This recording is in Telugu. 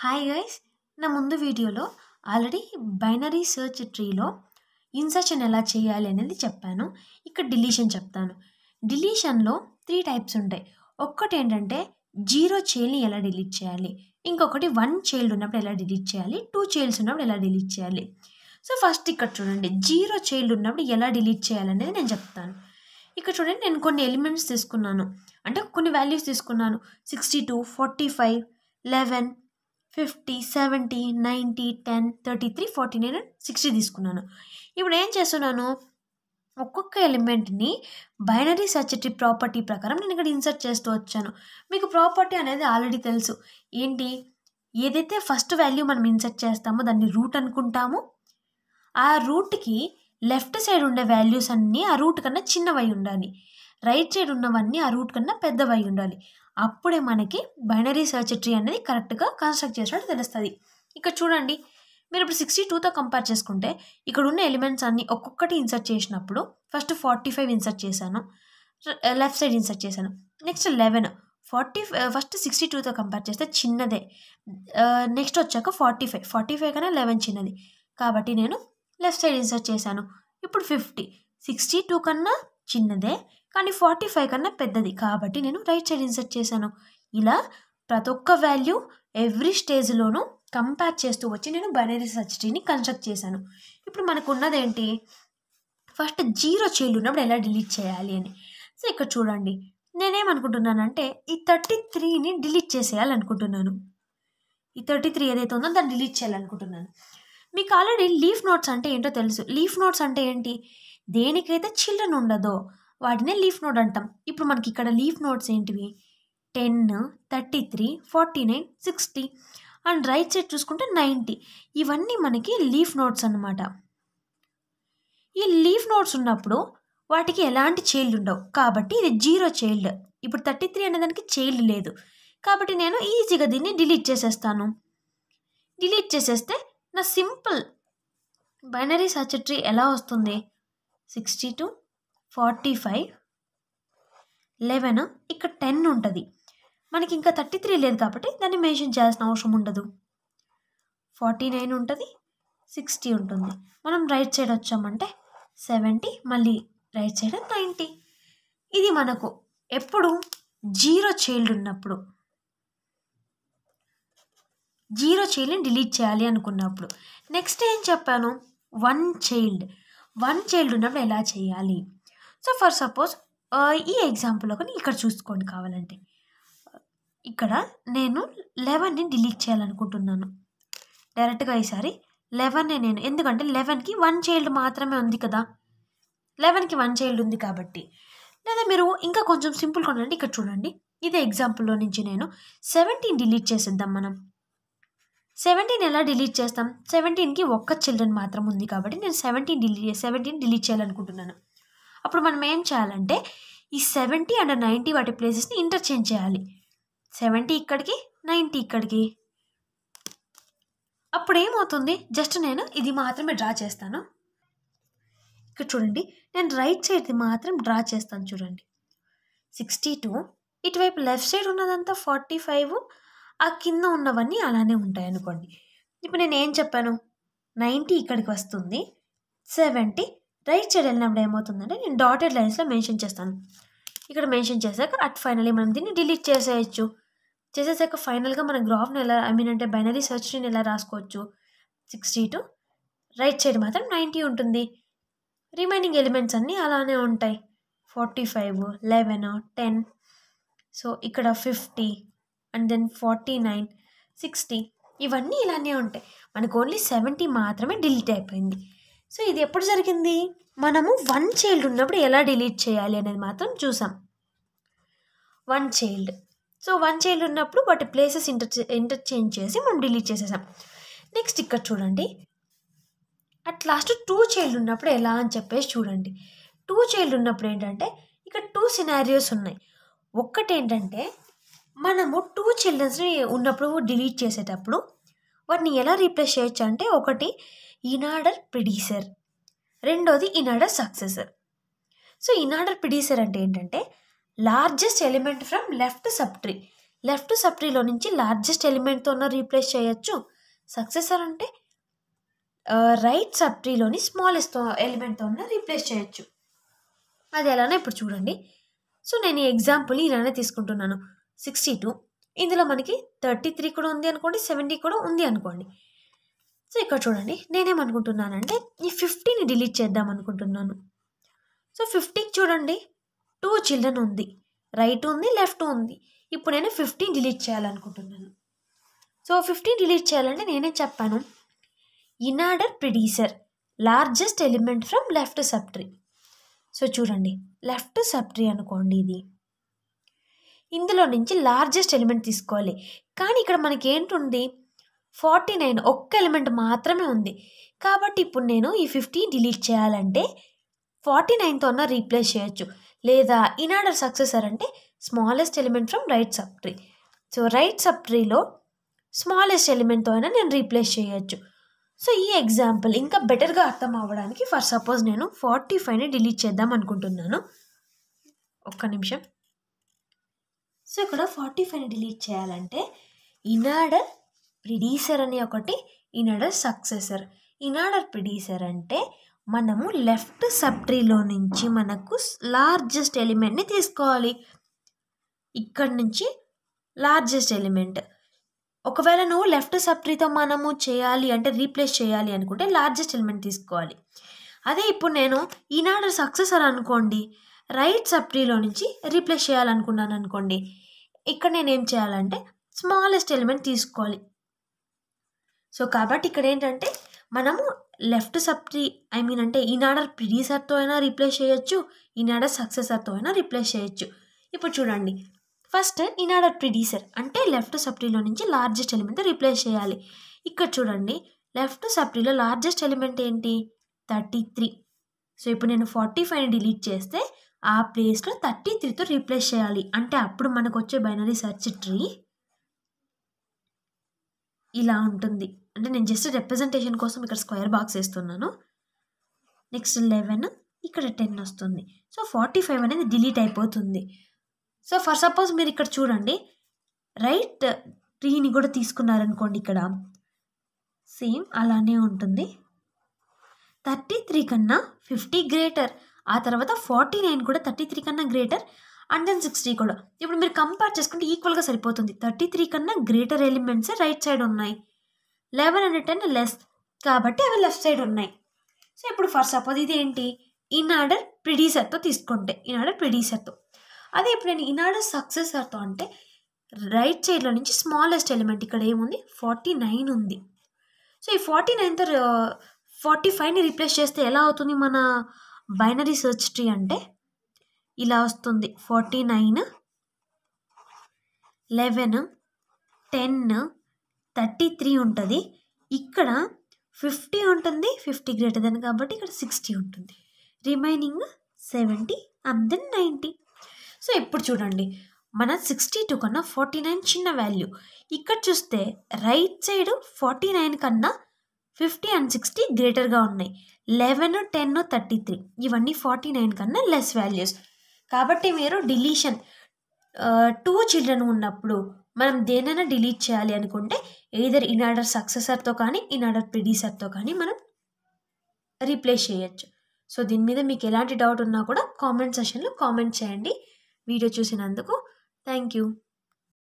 హాయ్ గైస్, నా ముందు వీడియోలో ఆల్రెడీ బైనరీ సెర్చ్ ట్రీలో ఇన్సర్షన్ ఎలా చేయాలి అనేది చెప్పాను. ఇక్కడ డిలీషన్ చెప్తాను. డిలీషన్లో 3 టైప్స్ ఉంటాయి. ఒక్కటి ఏంటంటే 0 చైల్డ్ని ఎలా డిలీట్ చేయాలి, ఇంకొకటి 1 చైల్డ్ ఉన్నప్పుడు ఎలా డిలీట్ చేయాలి, 2 చైల్డ్స్ ఉన్నప్పుడు ఎలా డిలీట్ చేయాలి. సో ఫస్ట్ ఇక్కడ చూడండి, 0 చైల్డ్ ఉన్నప్పుడు ఎలా డిలీట్ చేయాలనేది నేను చెప్తాను. ఇక్కడ చూడండి, నేను కొన్ని ఎలిమెంట్స్ తీసుకున్నాను, అంటే కొన్ని వాల్యూస్ తీసుకున్నాను. 62, 45, 11, 50, 70, 90, 10, 33, 49 అండ్ 60 తీసుకున్నాను. ఇప్పుడు ఏం చేస్తున్నాను, ఒక్కొక్క ఎలిమెంట్ని బైనరీ సెర్చ్ ట్రీ ప్రాపర్టీ ప్రకారం నేను ఇక్కడ ఇన్సర్ట్ చేస్తూ వచ్చాను. మీకు ప్రాపర్టీ అనేది ఆల్రెడీ తెలుసు. ఏంటి, ఏదైతే ఫస్ట్ వాల్యూ మనం ఇన్సర్ట్ చేస్తామో దాన్ని రూట్ అనుకుంటాము. ఆ రూట్కి లెఫ్ట్ సైడ్ ఉండే వాల్యూస్ అన్నీ ఆ రూట్ కన్నా చిన్నవై ఉండాలి, రైట్ సైడ్ ఉన్నవన్నీ ఆ రూట్ కన్నా పెద్దవై ఉండాలి. అప్పుడే మనకి బైనరీ సెర్చ్ ట్రీ అనేది కరెక్ట్గా కన్స్ట్రక్ట్ చేసినట్టు తెలుస్తుంది. ఇక్కడ చూడండి, మీరు ఇప్పుడు 62తో కంపేర్ చేసుకుంటే ఇక్కడ ఉన్న ఎలిమెంట్స్ అన్నీ ఒక్కొక్కటి ఇన్సర్ట్ చేసినప్పుడు ఫస్ట్ 45 ఇన్సర్ట్ చేశాను, లెఫ్ట్ సైడ్ ఇన్సర్ట్ చేశాను. నెక్స్ట్ 11, ఫస్ట్ 62తో కంపేర్ చేస్తే చిన్నదే. నెక్స్ట్ వచ్చాక 45 కన్నా 11 చిన్నది కాబట్టి నేను లెఫ్ట్ సైడ్ ఇన్సర్ట్ చేశాను. ఇప్పుడు 50, 62 కన్నా చిన్నదే కానీ 45 కన్నా పెద్దది కాబట్టి నేను రైట్ సైడ్ ఇన్సర్ట్ చేశాను. ఇలా ప్రతి ఒక్క వాల్యూ ఎవ్రీ స్టేజ్లోనూ కంపేర్ చేస్తూ వచ్చి నేను బైనరీ సెర్చ్ ట్రీని కన్స్ట్రక్ట్ చేశాను. ఇప్పుడు మనకు ఉన్నది ఏంటి, ఫస్ట్ 0 చైల్డ్ ఉన్నప్పుడు ఎలా డిలీట్ చేయాలి అని. సో ఇక్కడ చూడండి, నేనేమనుకుంటున్నానంటే ఈ 33ని డిలీట్ చేసేయాలనుకుంటున్నాను. ఈ 33 ఏదైతే ఉందో దాన్ని డిలీట్ చేయాలనుకుంటున్నాను. మీకు ఆల్రెడీ లీఫ్ నోట్స్ అంటే ఏంటో తెలుసు. లీఫ్ నోట్స్ అంటే ఏంటి, దేనికైతే చిల్డ్రన్ ఉండదో వాటినే లీఫ్ నోడ్ అంటాం. ఇప్పుడు మనకి ఇక్కడ లీఫ్ నోట్స్ ఏంటివి, 10, 33, 49, 60 అండ్ రైట్ సైడ్ చూసుకుంటే 90. ఇవన్నీ మనకి లీఫ్ నోట్స్ అన్నమాట. ఈ లీఫ్ నోట్స్ ఉన్నప్పుడు వాటికి ఎలాంటి చైల్డ్ ఉండవు కాబట్టి ఇది 0 చైల్డ్. ఇప్పుడు 33 అనే దానికి చైల్డ్ లేదు కాబట్టి నేను ఈజీగా దీన్ని డిలీట్ చేసేస్తాను. డిలీట్ చేసేస్తే నా సింపుల్ బైనరీ సెర్చ్ ట్రీ ఎలా వస్తుంది, 62, 45, 11, ఇక్కడ 10 ఉంటుంది. మనకి ఇంకా 33 లేదు కాబట్టి దాన్ని మెన్షన్ చేయాల్సిన అవసరం ఉండదు. 49 ఉంటుంది, 60 ఉంటుంది. మనం రైట్ సైడ్ వచ్చామంటే 70, మళ్ళీ రైట్ సైడ్ 90. ఇది మనకు ఎప్పుడు 0 చైల్డ్ ఉన్నప్పుడు, 0 చైల్డ్ని డిలీట్ చేయాలి అనుకున్నప్పుడు. నెక్స్ట్ ఏం చెప్పాను, 1 చైల్డ్ ఉన్నప్పుడు ఎలా చేయాలి. సో ఫర్ సపోజ్ ఈ ఎగ్జాంపుల్లో కానీ ఇక్కడ చూసుకోండి కావాలంటే, ఇక్కడ నేను 11ని డిలీట్ చేయాలనుకుంటున్నాను. డైరెక్ట్గా ఈసారి 11ని నేను, ఎందుకంటే 11కి 1 చైల్డ్ మాత్రమే ఉంది కదా, 11కి 1 చైల్డ్ ఉంది కాబట్టి. లేదా మీరు ఇంకా కొంచెం సింపుల్గా ఉండండి, ఇక్కడ చూడండి, ఇదే ఎగ్జాంపుల్లో నుంచి నేను 17 డిలీట్ చేసేద్దాం. మనం 17 ఎలా డిలీట్ చేస్తాం, 17కి ఒక్క చిల్డ్రన్ మాత్రం ఉంది కాబట్టి నేను 17 డిలీట్ చేయాలనుకుంటున్నాను. అప్పుడు మనం ఏం చేయాలంటే ఈ 70 అండ్ 90 వాటి ప్లేసెస్ని ఇంటర్చేంజ్ చేయాలి. 70 ఇక్కడికి, 90 ఇక్కడికి. అప్పుడు ఏమవుతుంది, జస్ట్ నేను ఇది మాత్రమే డ్రా చేస్తాను. ఇక్కడ చూడండి, నేను రైట్ సైడ్ది మాత్రం డ్రా చేస్తాను. చూడండి, 62, ఇటువైపు లెఫ్ట్ సైడ్ ఉన్నదంతా 45, ఆ కింద ఉన్నవన్నీ అలానే ఉంటాయి అనుకోండి. ఇప్పుడు నేను ఏం చెప్పాను, 90 ఇక్కడికి వస్తుంది, 70 రైట్ సైడ్ వెళ్ళినప్పుడు ఏమవుతుందంటే నేను డాటెడ్ లైన్స్లో మెన్షన్ చేస్తాను. ఇక్కడ మెన్షన్ చేశాక అట్ ఫైనలీ మనం దీన్ని డిలీట్ చేసేయచ్చు. చేసేసాక ఫైనల్గా మన గ్రాఫ్ని ఎలా, అంటే బైనరీ సెర్చ్ ట్రీని ఎలా రాసుకోవచ్చు, 62 రైట్ సైడ్ మాత్రం 90 ఉంటుంది. రిమైనింగ్ ఎలిమెంట్స్ అన్నీ అలానే ఉంటాయి, 45, 11, 10. సో ఇక్కడ 50 అండ్ దెన్ 49, 60 ఇవన్నీ ఇలానే ఉంటాయి. మనకు ఓన్లీ 70 మాత్రమే డిలీట్ అయిపోయింది. సో ఇది ఎప్పుడు జరిగింది, మనము 1 చైల్డ్ ఉన్నప్పుడు ఎలా డిలీట్ చేయాలి అనేది మాత్రం చూసాం. 1 చైల్డ్, సో 1 చైల్డ్ ఉన్నప్పుడు వాటి ప్లేసెస్ ఇంటర్చేంజ్ చేసి మనం డిలీట్ చేసేసాం. నెక్స్ట్ ఇక్కడ చూడండి, అట్ లాస్ట్ 2 చైల్డ్ ఉన్నప్పుడు ఎలా అని చెప్పేసి చూడండి. 2 చైల్డ్ ఉన్నప్పుడు ఏంటంటే ఇక్కడ 2 సినారియోస్ ఉన్నాయి. ఒక్కటేంటంటే మనము 2 చిల్డ్రన్స్ని ఉన్నప్పుడు డిలీట్ చేసేటప్పుడు వాటిని ఎలా రీప్లేస్ చేయొచ్చు అంటే, ఒకటి ఇన్ఆర్డర్ ప్రిడీసర్, రెండోది ఇన్ఆర్డర్ సక్సెసర్. సో ఇన్ఆర్డర్ ప్రిడీసర్ అంటే ఏంటంటే largest element from left subtree. Left సబ్ ట్రీలో నుంచి లార్జెస్ట్ ఎలిమెంట్తోనో రీప్లేస్ చేయొచ్చు. సక్సెసర్ అంటే రైట్ సబ్ ట్రీలోని స్మాలెస్ట్ ఎలిమెంట్తోనో రీప్లేస్ చేయొచ్చు. అది ఎలానో ఇప్పుడు చూడండి. సో నేను ఈ ఎగ్జాంపుల్ ఇలానే తీసుకుంటున్నాను. 62 ఇందులో మనకి 33 కూడా ఉంది అనుకోండి, 70 కూడా ఉంది అనుకోండి. సో ఇక్కడ చూడండి, నేనేమనుకుంటున్నానంటే ఈ 50ని డిలీట్ చేద్దాం అనుకుంటున్నాను. సో 50కి చూడండి 2 చిల్డ్రన్ ఉంది, రైట్ ఉంది, లెఫ్ట్ ఉంది. ఇప్పుడు నేను 15 డిలీట్ చేయాలనుకుంటున్నాను. సో 15 డిలీట్ చేయాలంటే నేనే చెప్పాను, in order predecessor largest element from left subtree. So చూడండి, లెఫ్ట్ సబ్ ట్రీ అనుకోండి ఇది. ఇందులో నుంచి లార్జెస్ట్ ఎలిమెంట్ తీసుకోవాలి. కానీ ఇక్కడ మనకి ఏంటుంది, 49 ఒక్క ఎలిమెంట్ మాత్రమే ఉంది. కాబట్టి ఇప్పుడు నేను ఈ 15 డిలీట్ చేయాలంటే 49తోన రీప్లేస్ చేయొచ్చు. లేదా ఇన్ఆర్డర్ సక్సెసర్ అంటే smallest element from right subtree. So right సబ్ ట్రీలో స్మాలెస్ట్ ఎలిమెంట్తో అయినా నేను రీప్లేస్ చేయొచ్చు. సో ఈ ఎగ్జాంపుల్ ఇంకా బెటర్గా అర్థం అవ్వడానికి ఫర్ సపోజ్ నేను 45ని డిలీట్ చేద్దాం అనుకుంటున్నాను. ఒక్క నిమిషం. సో ఇక్కడ 45ని డిలీట్ చేయాలంటే ఇన్ఆర్డర్ ప్రిడీసర్ అని ఒకటి, ఇన్ఆర్డర్ సక్సెసర్. ఇన్ఆర్డర్ ప్రిడీసర్ అంటే మనము లెఫ్ట్ సబ్ ట్రీలో నుంచి మనకు లార్జెస్ట్ ఎలిమెంట్ని తీసుకోవాలి. ఇక్కడ నుంచి లార్జెస్ట్ ఎలిమెంట్. ఒకవేళ నువ్వు లెఫ్ట్ సబ్ ట్రీతో మనము చేయాలి అంటే రీప్లేస్ చేయాలి అనుకుంటే లార్జెస్ట్ ఎలిమెంట్ తీసుకోవాలి. అదే ఇప్పుడు నేను ఇన్ఆర్డర్ సక్సెసర్ అనుకోండి, రైట్ సబ్ ట్రీలో నుంచి రీప్లేస్ చేయాలనుకున్నాను అనుకోండి, ఇక్కడ నేను ఏం చేయాలంటే స్మాలెస్ట్ ఎలిమెంట్ తీసుకోవాలి. సో కాబట్టి ఇక్కడ ఏంటంటే మనము లెఫ్ట్ సబ్ ట్రీ అంటే ఇన్ఆర్డర్ ప్రిడీసర్తో అయినా రీప్లేస్ చేయొచ్చు, ఇన్ఆర్డర్ సక్సెసర్తో అయినా రీప్లేస్ చేయొచ్చు. ఇప్పుడు చూడండి, ఫస్ట్ ఇన్ఆర్డర్ ప్రిడీసర్ అంటే లెఫ్ట్ సబ్ ట్రీలో నుంచి లార్జెస్ట్ ఎలిమెంట్ రీప్లేస్ చేయాలి. ఇక్కడ చూడండి, లెఫ్ట్ సబ్ ట్రీలో లార్జెస్ట్ ఎలిమెంట్ ఏంటి, 33. సో ఇప్పుడు నేను 45ని డిలీట్ చేస్తే ఆ ప్లేస్లో 33తో రీప్లేస్ చేయాలి. అంటే అప్పుడు మనకు వచ్చే బైనరీ సెర్చ్ ట్రీ ఇలా ఉంటుంది. అంటే నేను జస్ట్ రిప్రజెంటేషన్ కోసం ఇక్కడ స్క్వేర్ బాక్స్ వేస్తున్నాను. నెక్స్ట్ 11, ఇక్కడ 10 వస్తుంది. సో 45 అనేది డిలీట్ అయిపోతుంది. సో ఫర్ సపోజ్ మీరు ఇక్కడ చూడండి, రైట్ ట్రీని కూడా తీసుకున్నారనుకోండి, ఇక్కడ సేమ్ అలానే ఉంటుంది. 33 కన్నా 50 గ్రేటర్, ఆ తర్వాత 49 కూడా 33 కన్నా గ్రేటర్, అండ్ దెన్ 60 కూడా. ఇప్పుడు మీరు కంపేర్ చేసుకుంటే ఈక్వల్గా సరిపోతుంది. 33 కన్నా గ్రేటర్ ఎలిమెంట్స్ రైట్ సైడ్ ఉన్నాయి, 11 and 10 లెస్ కాబట్టి అవి లెఫ్ట్ సైడ్ ఉన్నాయి. సో ఇప్పుడు ఫర్ సపోజ్ ఇది ఏంటి, ఇన్ఆర్డర్ ప్రిడీసర్తో తీసుకుంటే, ఇన్ఆర్డర్ ప్రిడీసర్తో. అదే ఇప్పుడు నేను ఇన్ఆర్డర్ సక్సెసర్తో అంటే రైట్ సైడ్లో నుంచి స్మాలెస్ట్ ఎలిమెంట్ ఇక్కడ ఏముంది, 49 ఉంది. సో ఈ 49తో 45ని రీప్లేస్ చేస్తే ఎలా అవుతుంది మన బైనరీ సెర్చ్ ట్రీ అంటే ఇలా వస్తుంది. 49, 11, 10, 33 ఉంటుంది. ఇక్కడ 50 ఉంటుంది, 50 గ్రేటర్ దెన్ కాబట్టి ఇక్కడ 60 ఉంటుంది. Remaining 70 and then 90. సో ఇప్పుడు చూడండి, మన 62 కన్నా 49 చిన్న వాల్యూ. ఇక్కడ చూస్తే రైట్ సైడ్ 49 కన్నా 50 and 60 గ్రేటర్గా ఉన్నాయి. 11, 10, 33 ఇవన్నీ 49 కన్నా లెస్ వాల్యూస్. కాబట్టి మీరు డిలీషన్ 2 చిల్డ్రన్ ఉన్నప్పుడు మనం దేనైనా డిలీట్ చేయాలి అనుకుంటే ఎయిదర్ ఇన్ఆర్డర్ సక్సెసర్తో కానీ ఇన్ఆర్డర్ ప్రిడీసర్తో కానీ మనం రీప్లేస్ చేయొచ్చు. సో దీని మీద మీకు ఎలాంటి డౌట్ ఉన్నా కూడా కామెంట్ సెషన్లో కామెంట్ చేయండి. వీడియో చూసినందుకు థ్యాంక్ యూ.